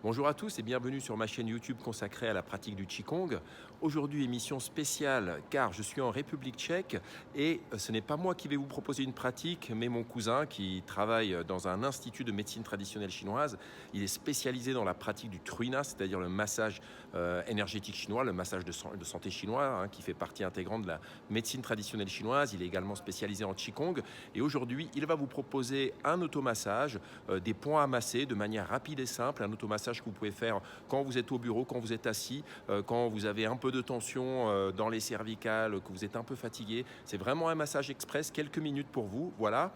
Bonjour à tous et bienvenue sur ma chaîne YouTube consacrée à la pratique du Qigong. Aujourd'hui, émission spéciale car je suis en République tchèque et ce n'est pas moi qui vais vous proposer une pratique, mais mon cousin qui travaille dans un institut de médecine traditionnelle chinoise. Il est spécialisé dans la pratique du Truina, c'est-à-dire le massage énergétique chinois, le massage de santé chinois, qui fait partie intégrante de la médecine traditionnelle chinoise. Il est également spécialisé en Qigong et aujourd'hui, il va vous proposer un automassage, des points à masser de manière rapide et simple, un automassage que vous pouvez faire quand vous êtes au bureau, quand vous êtes assis, quand vous avez un peu de tension dans les cervicales, que vous êtes un peu fatigué. C'est vraiment un massage express, quelques minutes pour vous. Voilà.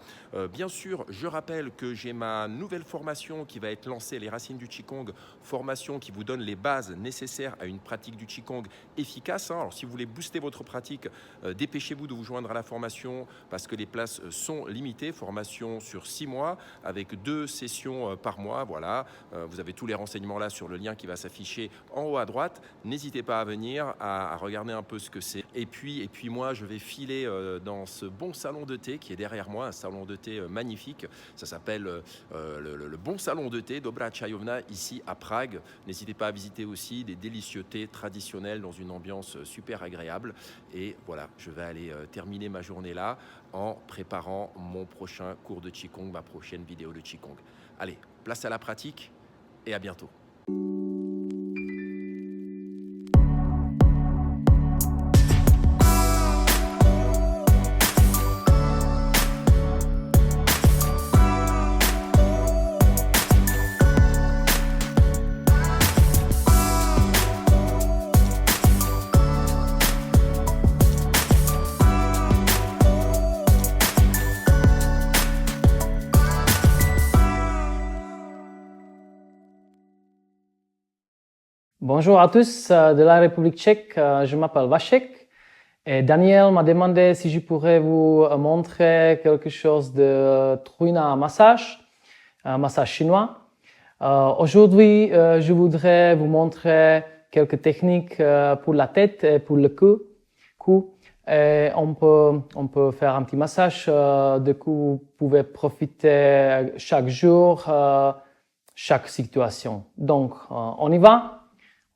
Bien sûr, je rappelle que j'ai ma nouvelle formation qui va être lancée, les racines du Qigong, formation qui vous donne les bases nécessaires à une pratique du Qigong efficace. Alors, si vous voulez booster votre pratique, dépêchez-vous de vous joindre à la formation parce que les places sont limitées. Formation sur 6 mois avec 2 sessions par mois. Voilà. Vous avez tous les renseignements là sur le lien qui va s'afficher en haut à droite. N'hésitez pas à venir, à regarder un peu ce que c'est. Et puis moi, je vais filer dans ce bon salon de thé qui est derrière moi, un salon de thé magnifique. Ça s'appelle le bon salon de thé Dobra Chajovna ici à Prague. N'hésitez pas à visiter aussi des délicieux thés traditionnels dans une ambiance super agréable. Et voilà, je vais aller terminer ma journée là en préparant mon prochain cours de Qigong, ma prochaine vidéo de Qigong. Allez, place à la pratique et à bientôt. Bonjour à tous de la République tchèque, je m'appelle Vašek et Daniel m'a demandé si je pourrais vous montrer quelque chose de Truina massage, un massage chinois. Aujourd'hui, je voudrais vous montrer quelques techniques pour la tête et pour le cou. Et on peut faire un petit massage, du coup vous pouvez profiter chaque jour, chaque situation. Donc on y va.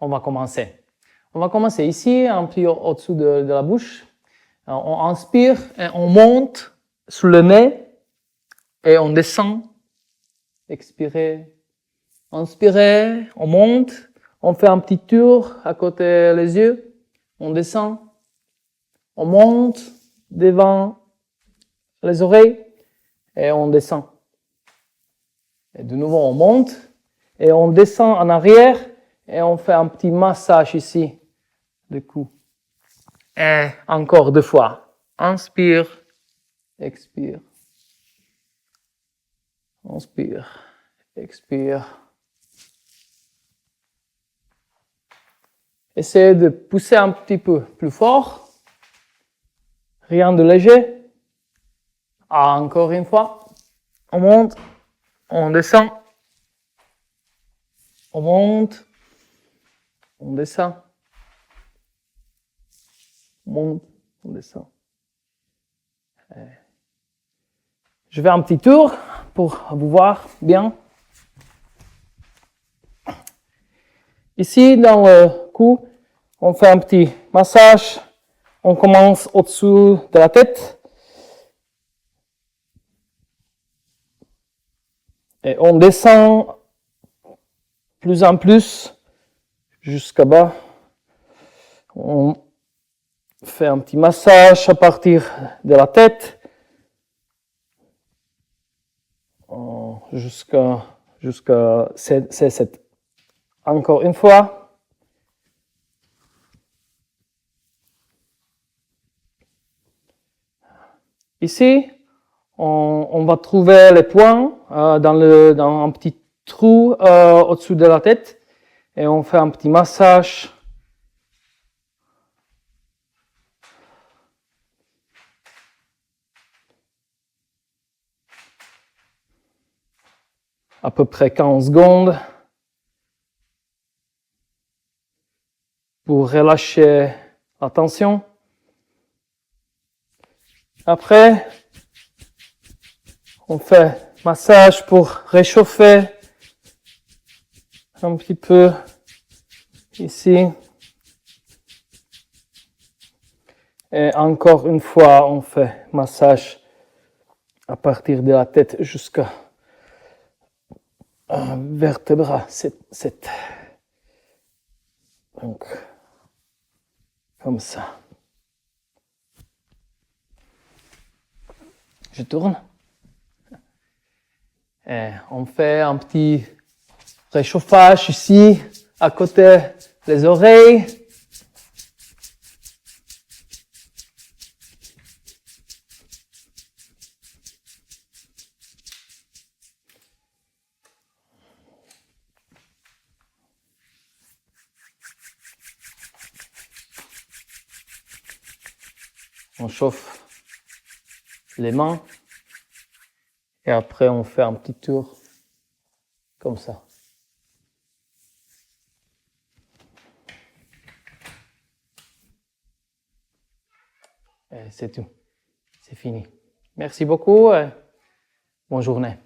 On va commencer. On va commencer ici, un peu au-dessous de la bouche. On inspire et on monte sous le nez et on descend. Expirez. Inspirez, on monte. On fait un petit tour à côté des yeux. On descend. On monte devant les oreilles et on descend. Et de nouveau, on monte et on descend en arrière. Et on fait un petit massage ici, du cou. Et encore 2 fois. Inspire, expire. Inspire, expire. Essayez de pousser un petit peu plus fort. Rien de léger. Encore une fois. On monte, on descend. On monte. On descend, on monte, on descend. Je fais un petit tour pour vous voir bien. Ici, dans le cou, on fait un petit massage. On commence au-dessous de la tête. Et on descend plus en plus jusqu'à bas. On fait un petit massage à partir de la tête jusqu'à C7. Encore une fois. Ici, on va trouver les points dans un petit trou au-dessus de la tête. Et on fait un petit massage. À peu près 15 secondes. Pour relâcher la tension. Après, on fait massage pour réchauffer un petit peu ici. Et encore une fois, on fait massage à partir de la tête jusqu'à vertèbre 7. Donc, comme ça. Je tourne. Et on fait un petit réchauffage ici, à côté des oreilles. On chauffe les mains et après on fait un petit tour comme ça. Et c'est tout, c'est fini. Merci beaucoup et bonne journée.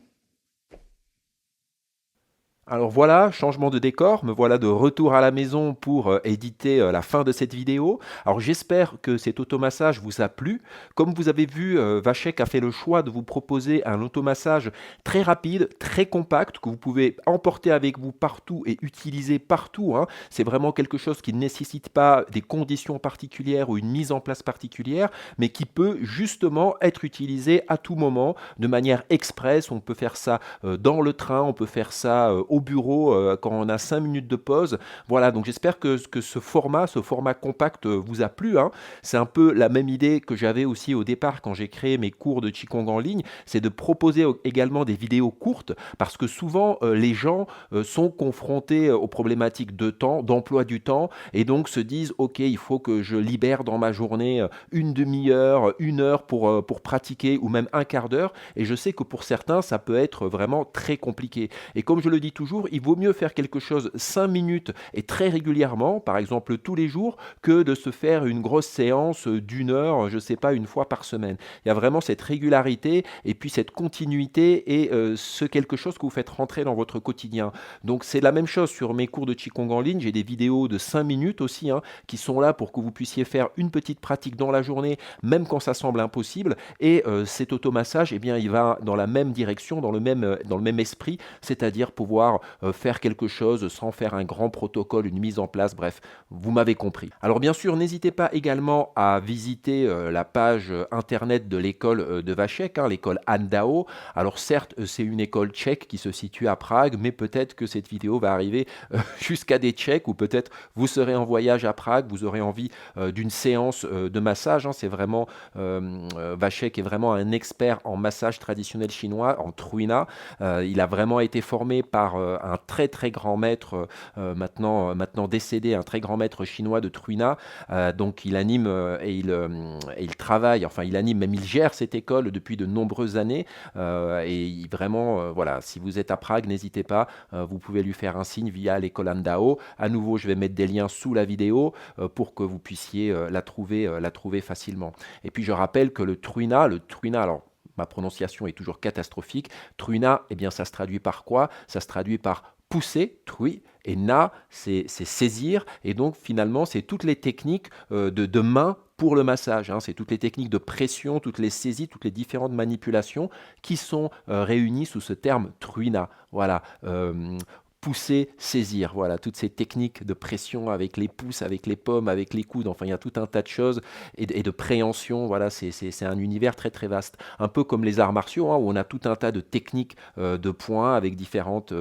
Alors voilà, changement de décor, me voilà de retour à la maison pour éditer la fin de cette vidéo. Alors j'espère que cet automassage vous a plu. Comme vous avez vu, Vachek a fait le choix de vous proposer un automassage très rapide, très compact, que vous pouvez emporter avec vous partout et utiliser partout, hein. C'est vraiment quelque chose qui ne nécessite pas des conditions particulières ou une mise en place particulière, mais qui peut justement être utilisé à tout moment de manière express. On peut faire ça dans le train, on peut faire ça au bureau quand on a 5 minutes de pause. Voilà, donc j'espère que ce format compact vous a plu, hein. C'est un peu la même idée que j'avais aussi au départ quand j'ai créé mes cours de Qigong en ligne, c'est de proposer également des vidéos courtes parce que souvent les gens sont confrontés aux problématiques de temps, d'emploi du temps et donc se disent ok, il faut que je libère dans ma journée une demi-heure, 1 heure pour pratiquer ou même un quart d'heure et je sais que pour certains ça peut être vraiment très compliqué. Et comme je le dis toujours, il vaut mieux faire quelque chose 5 minutes et très régulièrement, par exemple tous les jours, que de se faire une grosse séance d'1 heure, je ne sais pas, une fois par semaine. Il y a vraiment cette régularité et puis cette continuité et ce quelque chose que vous faites rentrer dans votre quotidien. Donc c'est la même chose sur mes cours de Qigong en ligne, j'ai des vidéos de 5 minutes aussi, hein, qui sont là pour que vous puissiez faire une petite pratique dans la journée, même quand ça semble impossible. Et cet automassage, eh bien, il va dans la même direction, dans le même esprit, c'est-à-dire pouvoir faire quelque chose sans faire un grand protocole, une mise en place, bref, vous m'avez compris. Alors bien sûr, n'hésitez pas également à visiter la page internet de l'école de Vachek, hein, l'école Andao. Alors certes, c'est une école tchèque qui se situe à Prague, mais peut-être que cette vidéo va arriver jusqu'à des Tchèques, ou peut-être vous serez en voyage à Prague, vous aurez envie d'une séance de massage, hein, c'est vraiment, Vachek est vraiment un expert en massage traditionnel chinois, en Truina. Il a vraiment été formé par un très très grand maître, maintenant décédé, un très grand maître chinois de Truina. Donc il anime et il travaille, enfin il anime, même il gère cette école depuis de nombreuses années. Vraiment, voilà, si vous êtes à Prague, n'hésitez pas, vous pouvez lui faire un signe via l'école Andao. À nouveau, je vais mettre des liens sous la vidéo pour que vous puissiez la trouver facilement. Et puis je rappelle que le Truina, alors ma prononciation est toujours catastrophique. Truina, eh bien, ça se traduit par quoi? Ça se traduit par pousser, trui, et na, c'est saisir. Et donc, finalement, c'est toutes les techniques de main pour le massage, hein. C'est toutes les techniques de pression, toutes les saisies, toutes les différentes manipulations qui sont réunies sous ce terme truina. Voilà. Pousser, saisir, voilà, toutes ces techniques de pression avec les pouces, avec les pommes, avec les coudes, enfin il y a tout un tas de choses et de préhension, voilà, c'est un univers très très vaste, un peu comme les arts martiaux, hein, où on a tout un tas de techniques de points avec différentes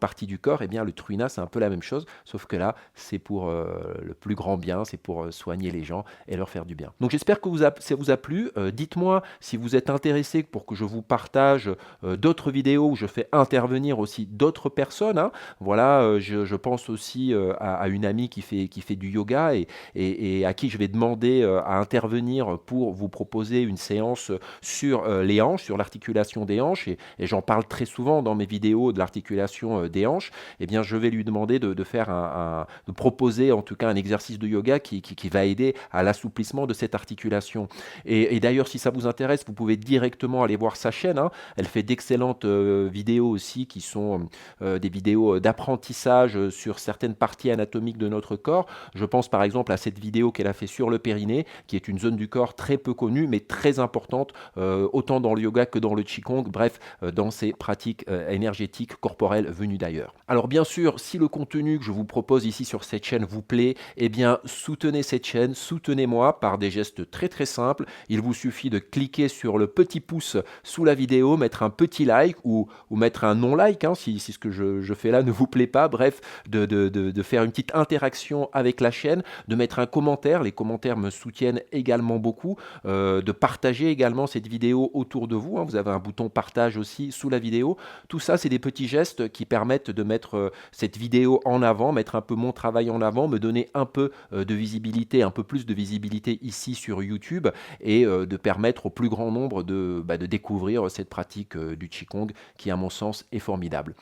parties du corps. Et bien le truina c'est un peu la même chose, sauf que là c'est pour le plus grand bien, c'est pour soigner les gens et leur faire du bien. Donc j'espère que ça vous a plu. Dites-moi si vous êtes intéressé pour que je vous partage d'autres vidéos où je fais intervenir aussi d'autres personnes, hein. Voilà, je pense aussi à une amie qui fait du yoga et à qui je vais demander à intervenir pour vous proposer une séance sur les hanches, sur l'articulation des hanches, et j'en parle très souvent dans mes vidéos de l'articulation des hanches. Eh bien, je vais lui demander de proposer en tout cas un exercice de yoga qui va aider à l'assouplissement de cette articulation. Et d'ailleurs, si ça vous intéresse, vous pouvez directement aller voir sa chaîne, hein. Elle fait d'excellentes vidéos aussi qui sont des vidéos d'apprentissage sur certaines parties anatomiques de notre corps. Je pense par exemple à cette vidéo qu'elle a fait sur le périnée, qui est une zone du corps très peu connue, mais très importante, autant dans le yoga que dans le Qigong, bref, dans ces pratiques énergétiques corporelles venues d'ailleurs. Alors bien sûr, si le contenu que je vous propose ici sur cette chaîne vous plaît, eh bien soutenez cette chaîne, soutenez-moi par des gestes très très simples. Il vous suffit de cliquer sur le petit pouce sous la vidéo, mettre un petit like ou mettre un non-like si ce que je fais là ne vous plaît pas. Bref, de faire une petite interaction avec la chaîne, de mettre un commentaire. Les commentaires me soutiennent également beaucoup. De partager également cette vidéo autour de vous. Vous avez un bouton partage aussi sous la vidéo. Tout ça, c'est des petits gestes qui permettent de mettre cette vidéo en avant, mettre un peu mon travail en avant, me donner un peu de visibilité, un peu plus de visibilité ici sur YouTube et de permettre au plus grand nombre de découvrir cette pratique du Qigong qui, à mon sens, est formidable.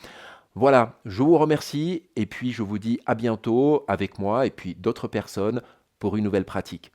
Voilà, je vous remercie et puis je vous dis à bientôt avec moi et puis d'autres personnes pour une nouvelle pratique.